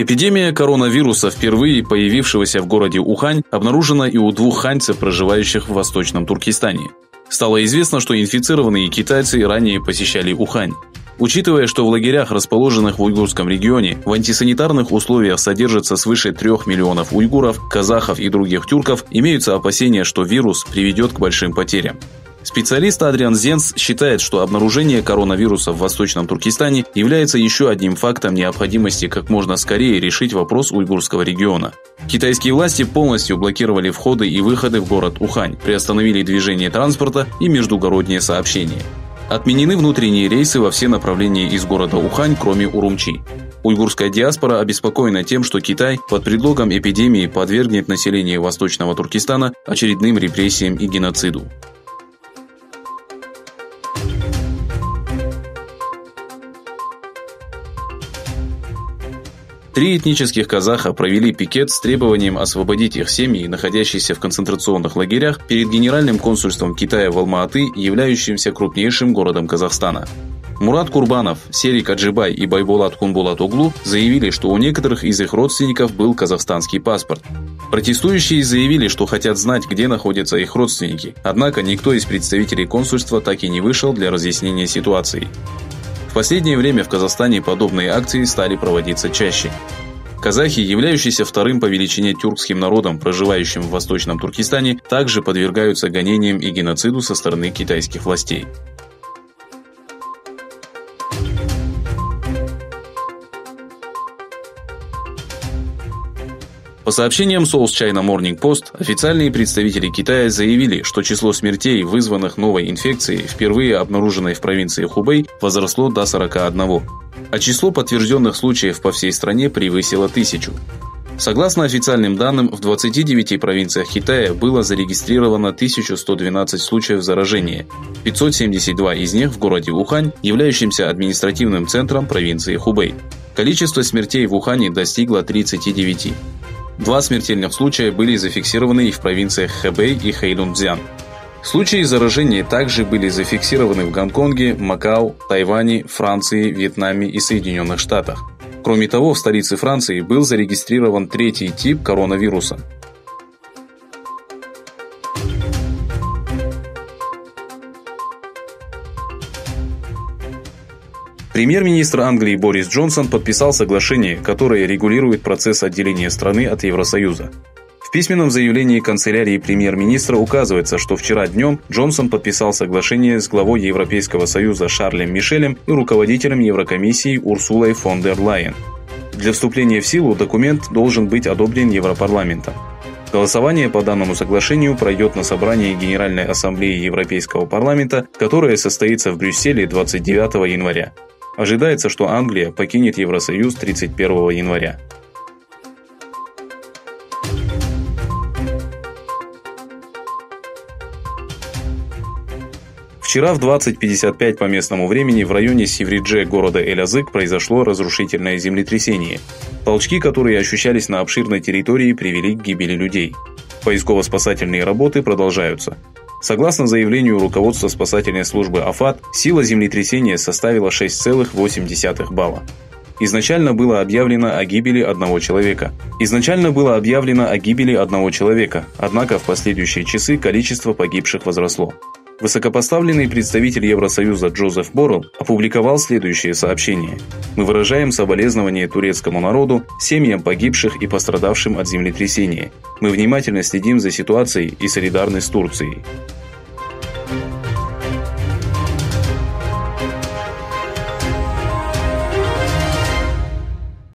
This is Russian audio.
Эпидемия коронавируса, впервые появившегося в городе Ухань, обнаружена и у 2 ханьцев, проживающих в Восточном Туркестане. Стало известно, что инфицированные китайцы ранее посещали Ухань. Учитывая, что в лагерях, расположенных в уйгурском регионе, в антисанитарных условиях содержится свыше 3 миллионов уйгуров, казахов и других тюрков, имеются опасения, что вирус приведет к большим потерям. Специалист Адриан Зенс считает, что обнаружение коронавируса в Восточном Туркестане является еще одним фактом необходимости как можно скорее решить вопрос уйгурского региона. Китайские власти полностью блокировали входы и выходы в город Ухань, приостановили движение транспорта и междугородние сообщения. Отменены внутренние рейсы во все направления из города Ухань, кроме Урумчи. Уйгурская диаспора обеспокоена тем, что Китай под предлогом эпидемии подвергнет население Восточного Туркестана очередным репрессиям и геноциду. Три этнических казаха провели пикет с требованием освободить их семьи, находящиеся в концентрационных лагерях, перед Генеральным консульством Китая в Алма-Аты, являющимся крупнейшим городом Казахстана. Мурат Курбанов, Серик Аджибай и Байболат Кунбулат-Оглу заявили, что у некоторых из их родственников был казахстанский паспорт. Протестующие заявили, что хотят знать, где находятся их родственники, однако никто из представителей консульства так и не вышел для разъяснения ситуации. В последнее время в Казахстане подобные акции стали проводиться чаще. Казахи, являющиеся вторым по величине тюркским народом, проживающим в Восточном Туркестане, также подвергаются гонениям и геноциду со стороны китайских властей. По сообщениям South China Morning Post, официальные представители Китая заявили, что число смертей, вызванных новой инфекцией, впервые обнаруженной в провинции Хубэй, возросло до 41, а число подтвержденных случаев по всей стране превысило 1000. Согласно официальным данным, в 29 провинциях Китая было зарегистрировано 1112 случаев заражения, 572 из них в городе Ухань, являющемся административным центром провинции Хубэй. Количество смертей в Ухане достигло 39. 2 смертельных случая были зафиксированы и в провинциях Хэбэй и Хэйлунцзян. Случаи заражения также были зафиксированы в Гонконге, Макао, Тайване, Франции, Вьетнаме и Соединенных Штатах. Кроме того, в столице Франции был зарегистрирован 3-й тип коронавируса. Премьер-министр Англии Борис Джонсон подписал соглашение, которое регулирует процесс отделения страны от Евросоюза. В письменном заявлении канцелярии премьер-министра указывается, что вчера днем Джонсон подписал соглашение с главой Европейского союза Шарлем Мишелем и руководителем Еврокомиссии Урсулой фон дер Лайен. Для вступления в силу документ должен быть одобрен Европарламентом. Голосование по данному соглашению пройдет на собрании Генеральной Ассамблеи Европейского парламента, которое состоится в Брюсселе 29 января. Ожидается, что Англия покинет Евросоюз 31 января. Вчера в 20:55 по местному времени в районе Сивридже города Эль-Азык произошло разрушительное землетрясение. Толчки, которые ощущались на обширной территории, привели к гибели людей. Поисково-спасательные работы продолжаются. Согласно заявлению руководства спасательной службы АФАД, сила землетрясения составила 6,8 балла. Изначально было объявлено о гибели одного человека. Однако в последующие часы количество погибших возросло. Высокопоставленный представитель Евросоюза Джозеф Боррелл опубликовал следующее сообщение: «Мы выражаем соболезнования турецкому народу, семьям погибших и пострадавшим от землетрясения. Мы внимательно следим за ситуацией и солидарны с Турцией».